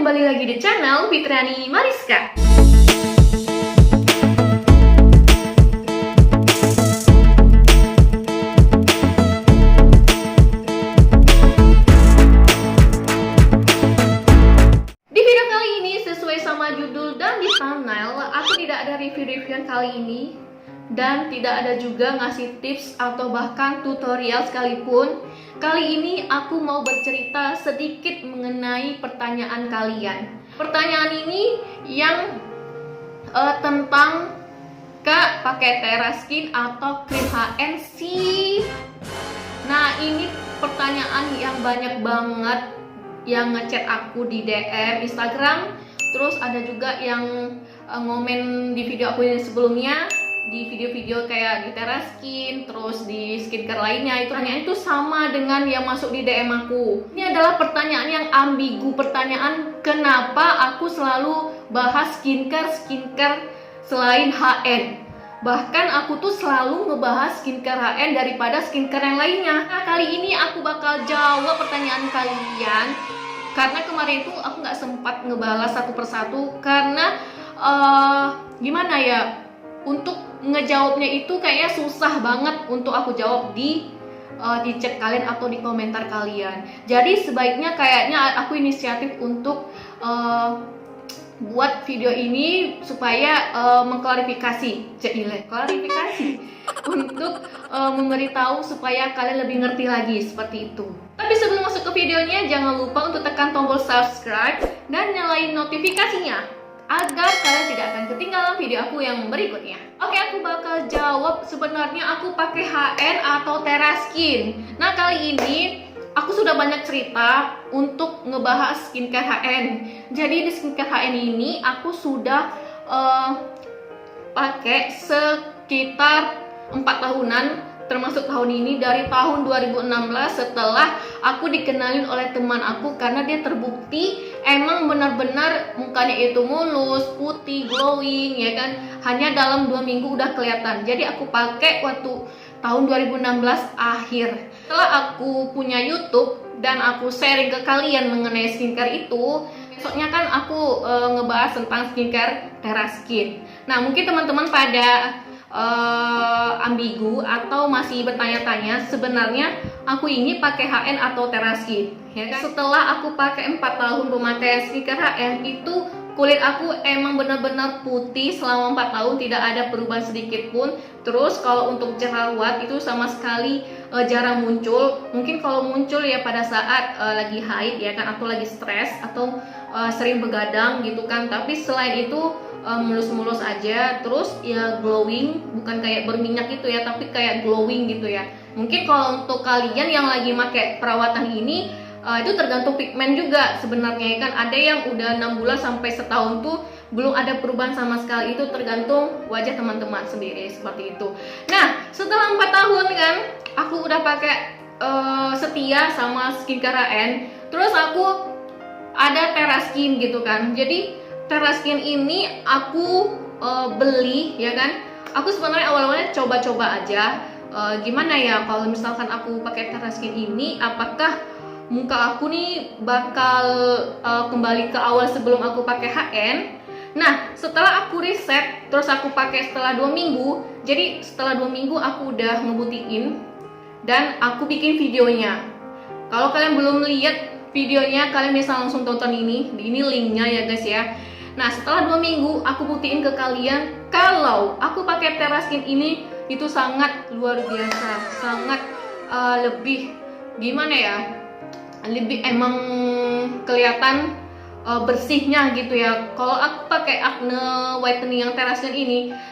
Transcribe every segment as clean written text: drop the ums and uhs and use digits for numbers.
kembali lagi di channel Fitriani Mariska. Di video kali ini sesuai sama judul dan di thumbnail, aku tidak ada review-reviewan kali ini dan tidak ada juga ngasih tips atau bahkan tutorial sekalipun. Kali ini aku mau bercerita sedikit mengenai pertanyaan kalian. Pertanyaan ini yang tentang Kak, pakai Teraskin atau krim HN sih? Nah, ini pertanyaan yang banyak banget yang ngechat aku di DM Instagram. Terus ada juga yang ngomen di video aku yang sebelumnya, di video-video kayak di Teraskin, terus di skincare lainnya. Itu hanya itu sama dengan yang masuk di DM aku. Ini adalah pertanyaan yang ambigu, pertanyaan kenapa aku selalu bahas skincare selain HN. Bahkan aku tuh selalu ngebahas skincare HN daripada skincare yang lainnya. Nah, kali ini aku bakal jawab pertanyaan kalian, karena kemarin tuh aku nggak sempat ngebalas satu persatu karena gimana ya, untuk ngejawabnya itu kayaknya susah banget untuk aku jawab di chat kalian atau di komentar kalian. Jadi sebaiknya kayaknya aku inisiatif untuk buat video ini supaya mengklarifikasi, klarifikasi untuk memberitahu supaya kalian lebih ngerti lagi seperti itu. Tapi sebelum masuk ke videonya, jangan lupa untuk tekan tombol subscribe dan nyalain notifikasinya agar kalian tidak akan ketinggalan video aku yang berikutnya. Oke, aku bakal jawab sebenarnya aku pakai HN atau Teraskin. Nah, kali ini aku sudah banyak cerita untuk ngebahas skincare HN. Jadi di skincare HN ini aku sudah pakai sekitar 4 tahunan, termasuk tahun ini dari tahun 2016 setelah aku dikenalin oleh teman aku karena dia terbukti emang benar-benar mukanya itu mulus, putih, glowing ya kan. Hanya dalam 2 minggu udah kelihatan. Jadi aku pakai waktu tahun 2016 akhir. Setelah aku punya YouTube dan aku sharing ke kalian mengenai skincare itu, besoknya kan aku ngebahas tentang skincare Teraskin. Nah, mungkin teman-teman pada ambigu atau masih bertanya-tanya sebenarnya aku ini pakai HN atau Teraskin ya kan? Setelah aku pakai 4 tahun pemakaian skincare HN itu, kulit aku emang benar-benar putih selama 4 tahun, tidak ada perubahan sedikit pun. Terus kalau untuk jerawat itu sama sekali jarang muncul. Mungkin kalau muncul ya pada saat lagi haid ya kan, atau lagi stres atau sering begadang gitu kan. Tapi selain itu mulus-mulus aja. Terus ya glowing, bukan kayak berminyak gitu ya, tapi kayak glowing gitu ya. Mungkin kalau untuk kalian yang lagi pakai perawatan ini, itu tergantung pigmen juga sebenarnya ya kan. Ada yang udah 6 bulan sampai setahun tuh belum ada perubahan sama sekali. Itu tergantung wajah teman-teman sendiri seperti itu. Nah, setelah 4 tahun kan aku udah pakai setia sama skincare HN. Terus aku ada Teraskin gitu kan. Jadi Teraskin ini aku beli ya kan. Aku sebenarnya awal-awalnya coba-coba aja. Gimana ya kalau misalkan aku pakai Teraskin ini, apakah muka aku nih bakal kembali ke awal sebelum aku pakai HN. Nah, setelah aku riset, terus aku pakai setelah 2 minggu. Jadi setelah 2 minggu aku udah ngebuktiin dan aku bikin videonya. Kalau kalian belum lihat videonya, kalian bisa langsung tonton ini linknya ya guys ya. Nah, setelah 2 minggu aku buktiin ke kalian kalau aku pakai Teraskin ini itu sangat luar biasa, sangat lebih gimana ya, lebih emang kelihatan bersihnya gitu ya. Kalau aku pakai acne whitening yang Teraskin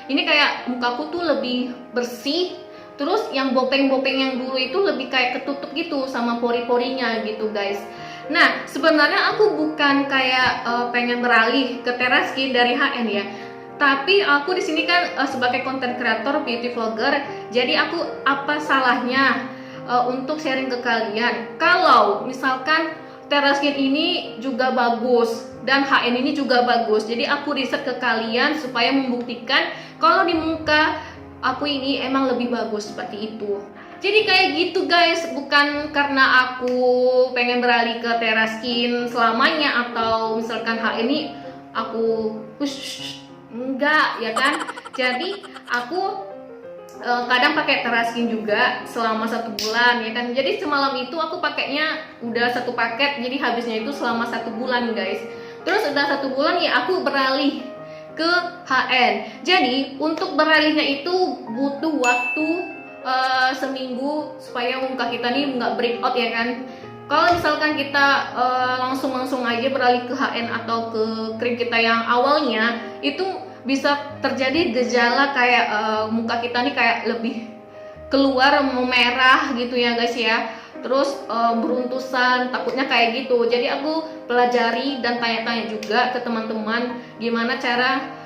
ini kayak mukaku tuh lebih bersih. Terus yang bopeng-bopeng yang dulu itu lebih kayak ketutup gitu sama pori-porinya gitu guys. Nah, sebenarnya aku bukan kayak pengen beralih ke Teraskin dari HN ya. Tapi aku di sini kan sebagai content creator, beauty vlogger, jadi aku apa salahnya untuk sharing ke kalian kalau misalkan Teraskin ini juga bagus dan HN ini juga bagus. Jadi aku riset ke kalian supaya membuktikan kalau di muka aku ini emang lebih bagus seperti itu. jadi kayak gitu guys, bukan karena aku pengen beralih ke Teraskin selamanya atau misalkan hal ini aku enggak ya kan. Jadi aku kadang pakai Teraskin juga selama 1 bulan ya kan. Jadi semalam itu aku pakainya udah 1 paket, jadi habisnya itu selama 1 bulan guys. Terus udah 1 bulan ya aku beralih ke HN. Jadi untuk beralihnya itu butuh waktu seminggu supaya muka kita nih nggak breakout ya kan. Kalau misalkan kita langsung aja beralih ke HN atau ke krim kita yang awalnya, itu bisa terjadi gejala kayak muka kita nih kayak lebih keluar memerah gitu ya guys ya. Terus beruntusan, takutnya kayak gitu. Jadi aku pelajari dan tanya-tanya juga ke teman-teman gimana cara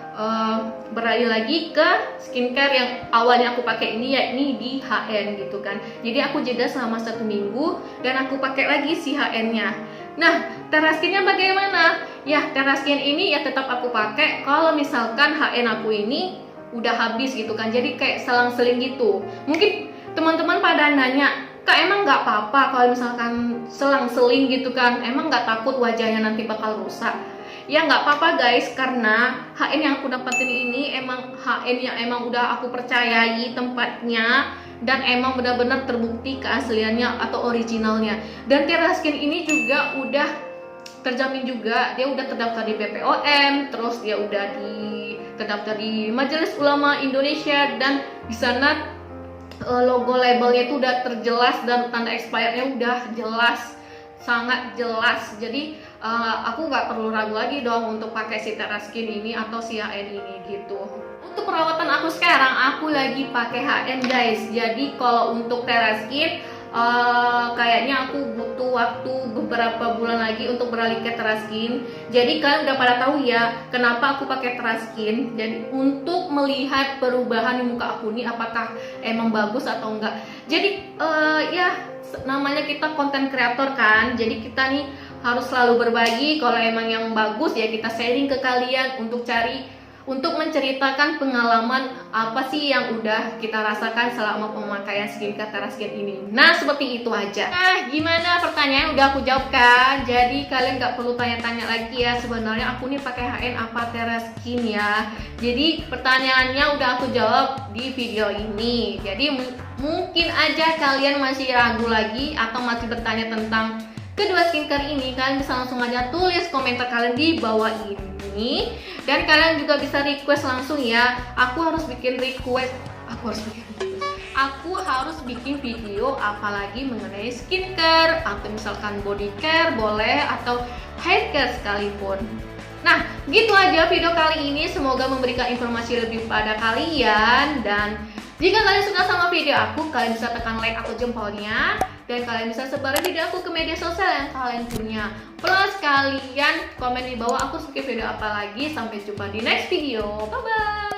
beralih lagi ke skincare yang awalnya aku pakai ini, yakni di HN gitu kan. Jadi aku jeda selama 1 minggu dan aku pakai lagi si HN-nya. Nah, Teraskinnya bagaimana? Ya, Teraskin ini ya tetap aku pakai kalau misalkan HN aku ini udah habis gitu kan. Jadi kayak selang-seling gitu. Mungkin teman-teman pada nanya, Kak, emang nggak apa-apa kalau misalkan selang-seling gitu kan? Emang nggak takut wajahnya nanti bakal rusak? Ya nggak apa-apa guys, karena HN yang aku dapetin ini emang HN yang emang udah aku percayai tempatnya dan emang benar-benar terbukti keasliannya atau originalnya. Dan Teraskin ini juga udah terjamin juga, dia udah terdaftar di BPOM, terus dia udah terdaftar di Majelis Ulama Indonesia, dan di sana logo labelnya itu udah terjelas dan tanda expirednya udah jelas, sangat jelas. Jadi aku nggak perlu ragu lagi dong untuk pakai si Teraskin ini atau si HN ini gitu. Untuk perawatan aku sekarang, aku lagi pakai HN guys. Jadi kalau untuk Teraskin kayaknya aku butuh waktu beberapa bulan lagi untuk beralih ke Teraskin. Jadi kalian udah pada tahu ya kenapa aku pakai Teraskin. Jadi untuk melihat perubahan di muka aku nih apakah emang bagus atau enggak. Jadi ya namanya kita konten kreator kan. Jadi kita nih harus selalu berbagi. Kalau emang yang bagus ya kita sharing ke kalian untuk menceritakan pengalaman apa sih yang udah kita rasakan selama pemakaian skincare Teraskin ini. Nah, seperti itu aja. Nah, gimana pertanyaan udah aku jawab kan? Jadi kalian nggak perlu tanya-tanya lagi ya, sebenarnya aku nih pakai HN apa Teraskin ya. Jadi pertanyaannya udah aku jawab di video ini. Jadi mungkin aja kalian masih ragu lagi atau masih bertanya tentang kedua skincare ini, kalian bisa langsung aja tulis komentar kalian di bawah ini. Dan kalian juga bisa request langsung ya. Aku harus bikin video apalagi mengenai skincare atau misalkan body care boleh, atau hair care sekalipun. Nah, gitu aja video kali ini. Semoga memberikan informasi lebih pada kalian. Dan jika kalian suka sama video aku, kalian bisa tekan like atau jempolnya. Dan kalian bisa sebarin video aku ke media sosial yang kalian punya. Plus kalian komen di bawah aku suka video apa lagi. Sampai jumpa di next video. Bye bye.